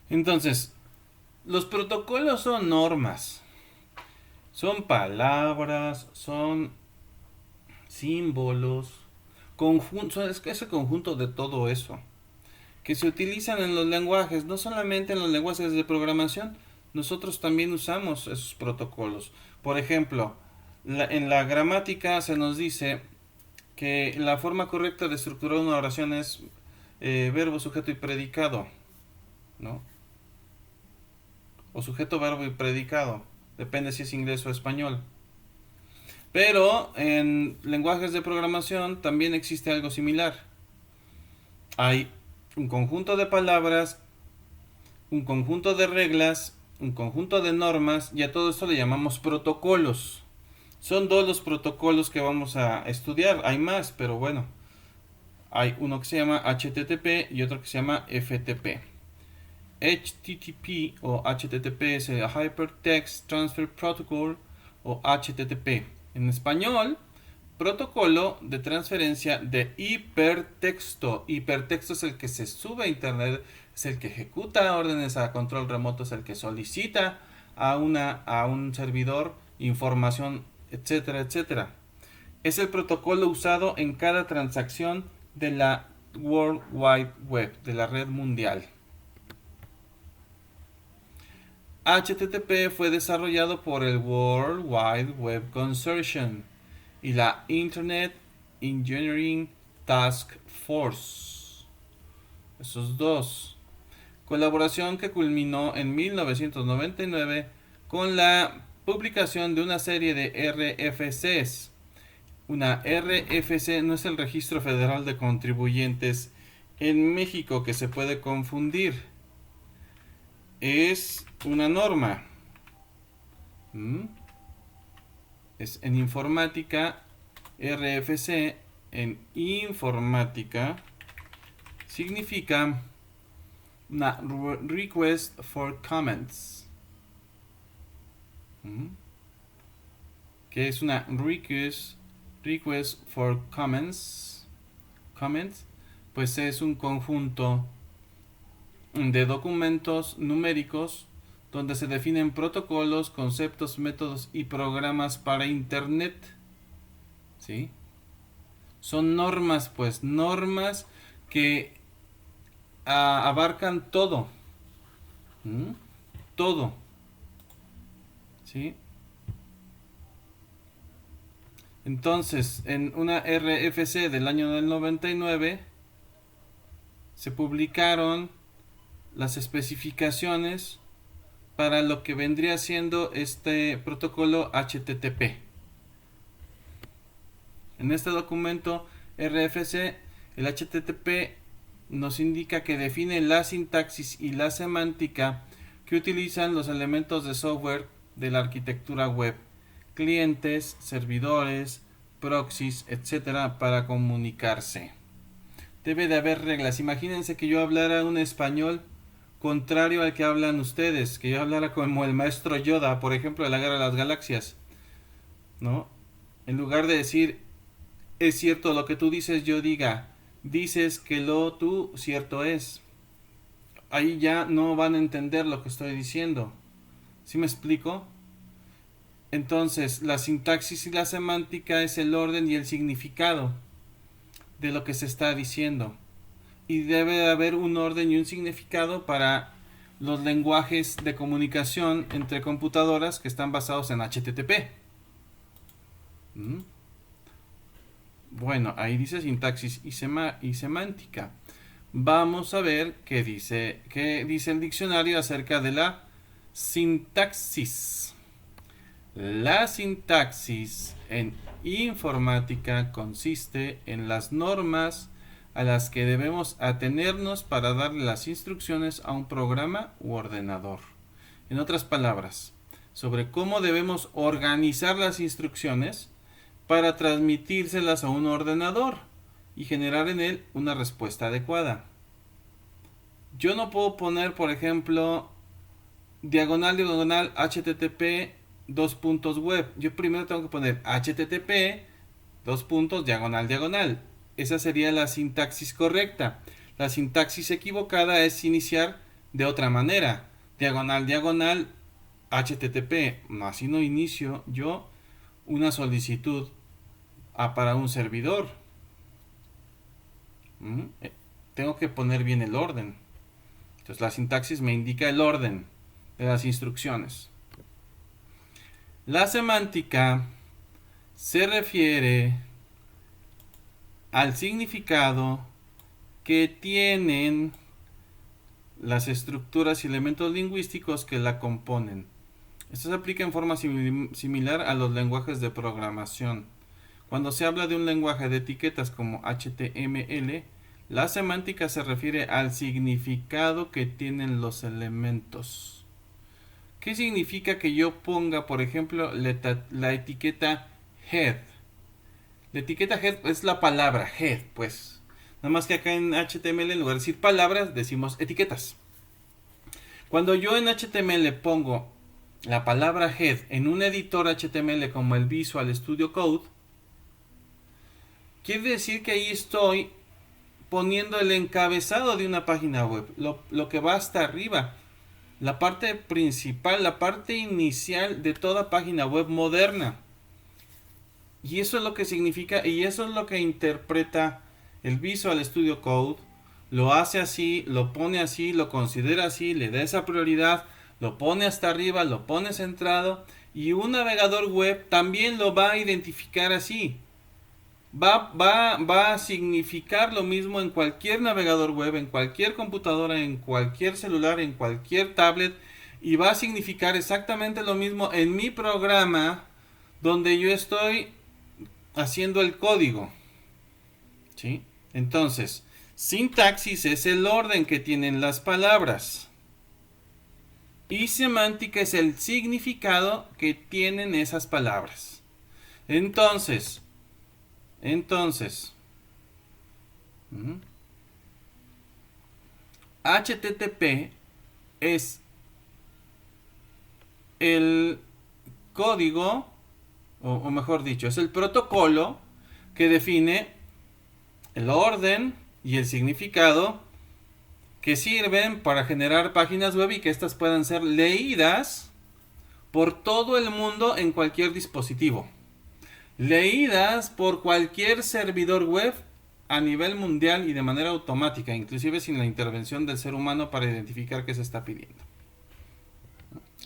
Entonces, los protocolos son normas, son palabras, son símbolos, es ese conjunto de todo eso, que se utilizan en los lenguajes, no solamente en los lenguajes de programación, nosotros también usamos esos protocolos. Por ejemplo, en la gramática se nos dice que la forma correcta de estructurar una oración es verbo, sujeto y predicado, ¿no? O sujeto, verbo y predicado, depende si es inglés o español. Pero en lenguajes de programación también existe algo similar. Hay un conjunto de palabras, un conjunto de reglas, un conjunto de normas, y a todo esto le llamamos protocolos. Son dos los protocolos que vamos a estudiar. Hay más, pero bueno, hay uno que se llama HTTP y otro que se llama FTP. HTTP o HTTP es el Hypertext Transfer Protocol o HTTP. En español, protocolo de transferencia de hipertexto. Hipertexto es el que se sube a internet, es el que ejecuta órdenes a control remoto, es el que solicita a un servidor información, etcétera, etcétera. Es el protocolo usado en cada transacción de la World Wide Web, de la red mundial. HTTP fue desarrollado por el World Wide Web Consortium y la Internet Engineering Task Force. Esos dos. Colaboración que culminó en 1999 con la publicación de una serie de RFCs. Una RFC no es el Registro Federal de Contribuyentes en México, que se puede confundir. Es una norma. Es en informática, RFC en informática significa una request for comments. ¿Qué es una request for comments? Comments, pues es un conjunto de documentos numéricos donde se definen protocolos, conceptos, métodos y programas para Internet. ¿Sí? Son normas, pues, normas que abarcan todo. Todo. ¿Sí? Entonces, en una RFC del año del 99 se publicaron las especificaciones para lo que vendría siendo este protocolo HTTP. En este documento RFC, el HTTP nos indica que define la sintaxis y la semántica que utilizan los elementos de software de la arquitectura web, clientes, servidores, proxies, etcétera, para comunicarse. Debe de haber reglas. Imagínense que yo hablara un español contrario al que hablan ustedes, que yo hablara como el maestro Yoda, por ejemplo, de la Guerra de las Galaxias, ¿no? En lugar de decir, es cierto lo que tú dices, yo diga, dices que lo tú cierto es. Ahí ya no van a entender lo que estoy diciendo. ¿Sí me explico? Entonces, la sintaxis y la semántica es el orden y el significado de lo que se está diciendo. Y debe de haber un orden y un significado para los lenguajes de comunicación entre computadoras que están basados en HTTP. Bueno, ahí dice sintaxis y semántica. Vamos a ver qué dice el diccionario acerca de la sintaxis. La sintaxis en informática consiste en las normas a las que debemos atenernos para darle las instrucciones a un programa u ordenador. En otras palabras, sobre cómo debemos organizar las instrucciones para transmitírselas a un ordenador y generar en él una respuesta adecuada. Yo no puedo poner, por ejemplo, diagonal http web. Yo primero tengo que poner http diagonal. Esa sería la sintaxis correcta. La sintaxis equivocada es iniciar de otra manera. Diagonal, diagonal, HTTP. Así no inicio yo una solicitud para un servidor. Tengo que poner bien el orden. Entonces la sintaxis me indica el orden de las instrucciones. La semántica se refiere al significado que tienen las estructuras y elementos lingüísticos que la componen. Esto se aplica en forma similar a los lenguajes de programación. Cuando se habla de un lenguaje de etiquetas como HTML, la semántica se refiere al significado que tienen los elementos. ¿Qué significa que yo ponga, por ejemplo, la etiqueta head? La etiqueta head es la palabra head, pues. Nada más que acá en HTML, en lugar de decir palabras, decimos etiquetas. Cuando yo en HTML pongo la palabra head en un editor HTML como el Visual Studio Code, quiere decir que ahí estoy poniendo el encabezado de una página web, lo que va hasta arriba, la parte principal, la parte inicial de toda página web moderna. Y eso es lo que significa, y eso es lo que interpreta el Visual Studio Code. Lo hace así, lo pone así, lo considera así, le da esa prioridad, lo pone hasta arriba, lo pone centrado, y un navegador web también lo va a identificar así. Va a significar lo mismo en cualquier navegador web, en cualquier computadora, en cualquier celular, en cualquier tablet, y va a significar exactamente lo mismo en mi programa donde yo estoy haciendo el código. ¿Sí? Entonces, sintaxis es el orden que tienen las palabras. Y semántica es el significado que tienen esas palabras. Entonces, HTTP es el código, o mejor dicho, es el protocolo que define el orden y el significado que sirven para generar páginas web y que éstas puedan ser leídas por todo el mundo en cualquier dispositivo. Leídas por cualquier servidor web a nivel mundial y de manera automática, inclusive sin la intervención del ser humano para identificar qué se está pidiendo.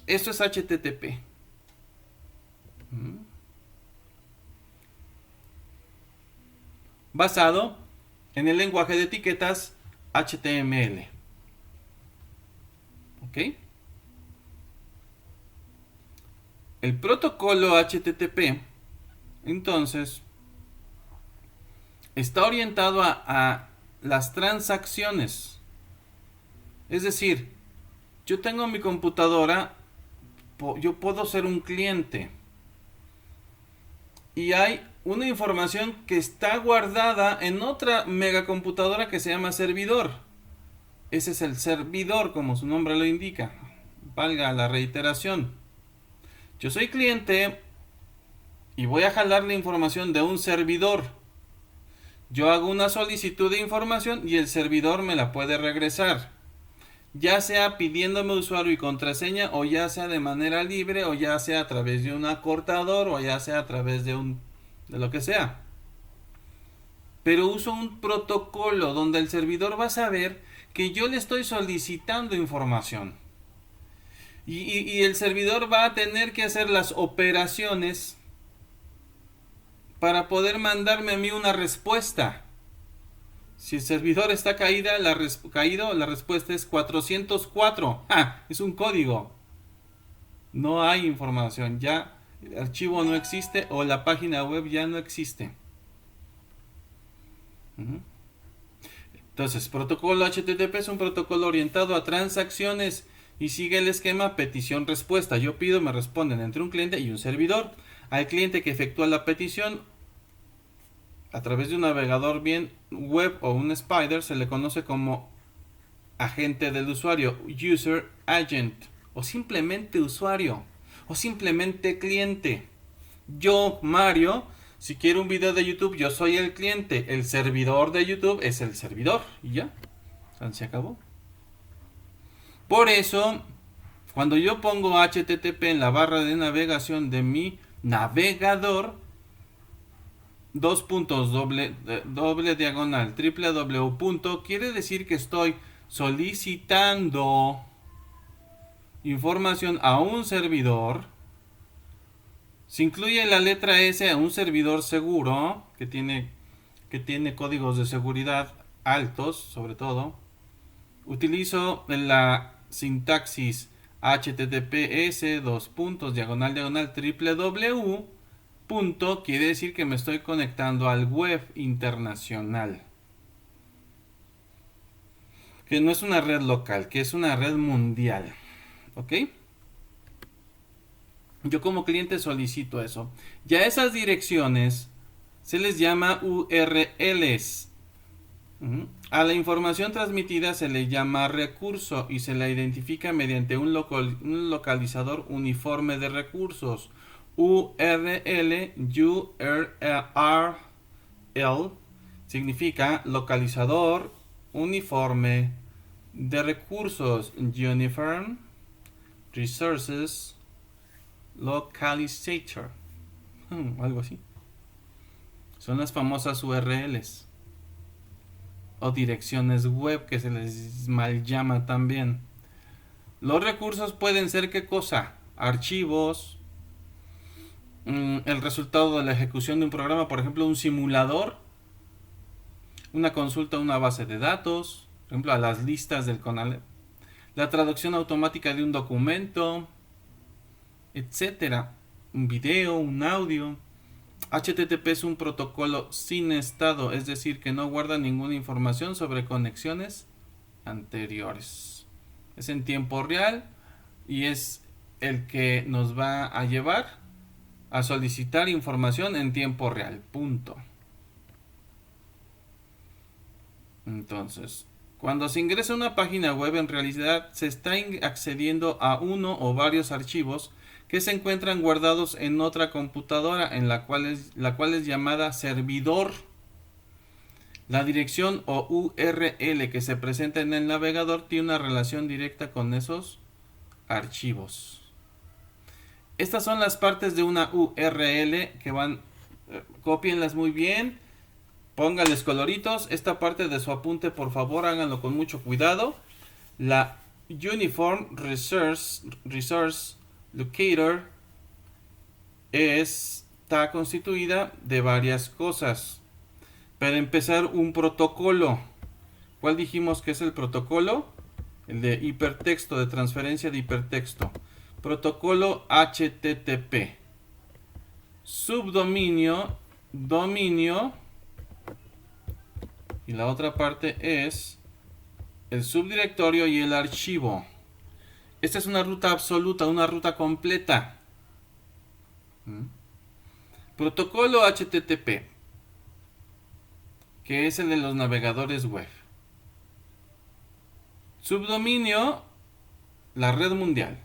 Esto es HTTP. Basado en el lenguaje de etiquetas HTML. ¿Ok? El protocolo HTTP, entonces, está orientado a las transacciones. Es decir, yo tengo mi computadora, yo puedo ser un cliente. Y hay una información que está guardada en otra megacomputadora que se llama servidor. Ese es el servidor, como su nombre lo indica. Valga la reiteración. Yo soy cliente y voy a jalar la información de un servidor. Yo hago una solicitud de información y el servidor me la puede regresar. Ya sea pidiéndome usuario y contraseña, o ya sea de manera libre, o ya sea a través de un acortador, o ya sea a través de lo que sea. Pero uso un protocolo donde el servidor va a saber que yo le estoy solicitando información. Y el servidor va a tener que hacer las operaciones para poder mandarme a mí una respuesta. Si el servidor está caído, la respuesta es 404. ¡Ja! Es un código. No hay información. Ya el archivo no existe o la página web ya no existe. Entonces, protocolo HTTP es un protocolo orientado a transacciones y sigue el esquema petición-respuesta. Yo pido, me responden entre un cliente y un servidor. Al cliente que efectúa la petición a través de un navegador bien web o un spider se le conoce como agente del usuario, user agent, o simplemente usuario, o simplemente cliente. Yo, Mario, si quiero un video de YouTube, yo soy el cliente. El servidor de YouTube es el servidor. Y ya, se acabó. Por eso, cuando yo pongo HTTP en la barra de navegación de mi navegador, dos puntos doble diagonal www. Quiere decir que estoy solicitando información a un servidor. Se incluye la letra S a un servidor seguro que tiene códigos de seguridad altos, sobre todo. Utilizo la sintaxis https diagonal www. Quiere decir que me estoy conectando al web internacional, que no es una red local, que es una red mundial. ¿Ok? Yo como cliente solicito eso. Ya esas direcciones se les llama URLs. A la información transmitida se le llama recurso y se la identifica mediante un localizador uniforme de recursos. URL significa localizador uniforme de recursos. Uniform Resources Localizator. Algo así. Son las famosas URLs o direcciones web, que se les mal llama también. Los recursos pueden ser ¿qué cosa? Archivos, el resultado de la ejecución de un programa, por ejemplo un simulador, una consulta a una base de datos, por ejemplo a las listas del CONALEP, la traducción automática de un documento, etcétera, un video, un audio. HTTP es un protocolo sin estado, es decir, que no guarda ninguna información sobre conexiones anteriores. Es en tiempo real y es el que nos va a llevar a solicitar información en tiempo real. Punto. Entonces, cuando se ingresa a una página web, en realidad se está accediendo a uno o varios archivos que se encuentran guardados en otra computadora, en la cual es llamada servidor. La dirección o URL que se presenta en el navegador tiene una relación directa con esos archivos. Estas son las partes de una URL que van, cópienlas muy bien, pónganles coloritos. Esta parte de su apunte, por favor, háganlo con mucho cuidado. La Uniform Resource Locator está constituida de varias cosas. Para empezar, un protocolo. ¿Cuál dijimos que es el protocolo? El de hipertexto, de transferencia de hipertexto. Protocolo HTTP. Subdominio, dominio. Y la otra parte es el subdirectorio y el archivo. Esta es una ruta absoluta, una ruta completa. Protocolo HTTP, que es el de los navegadores web. Subdominio, la red mundial.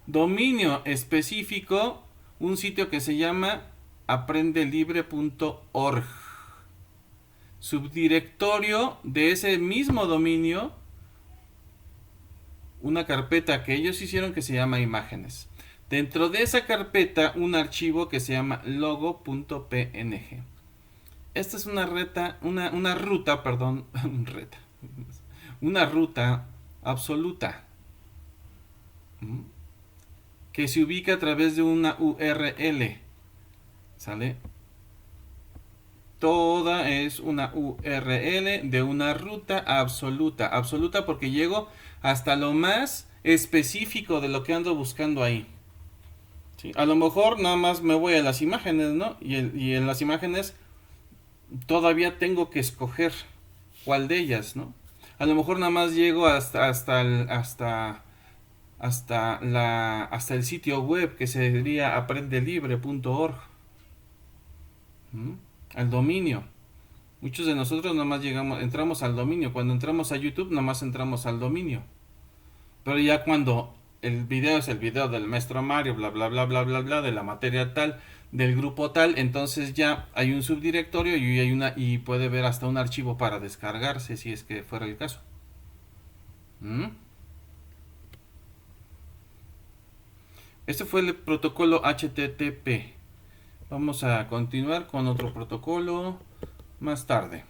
Dominio específico, un sitio que se llama aprendelibre.org. Subdirectorio de ese mismo dominio, una carpeta que ellos hicieron que se llama imágenes. Dentro de esa carpeta, un archivo que se llama logo.png. Esta es una ruta absoluta que se ubica a través de una URL. ¿Sale? Toda es una URL de una ruta absoluta. Absoluta porque llego hasta lo más específico de lo que ando buscando ahí. ¿Sí? A lo mejor nada más me voy a las imágenes, ¿no? Y en las imágenes todavía tengo que escoger cuál de ellas, ¿no? A lo mejor nada más llego hasta el sitio web, que sería aprendelibre.org. Al dominio. Muchos de nosotros nada más entramos al dominio. Cuando entramos a YouTube nada más entramos al dominio. Pero ya cuando el video es el video del maestro Mario, bla bla bla bla bla bla, de la materia tal, del grupo tal, entonces ya hay un subdirectorio y puede ver hasta un archivo para descargarse, si es que fuera el caso. Este fue el protocolo HTTP. Vamos a continuar con otro protocolo más tarde.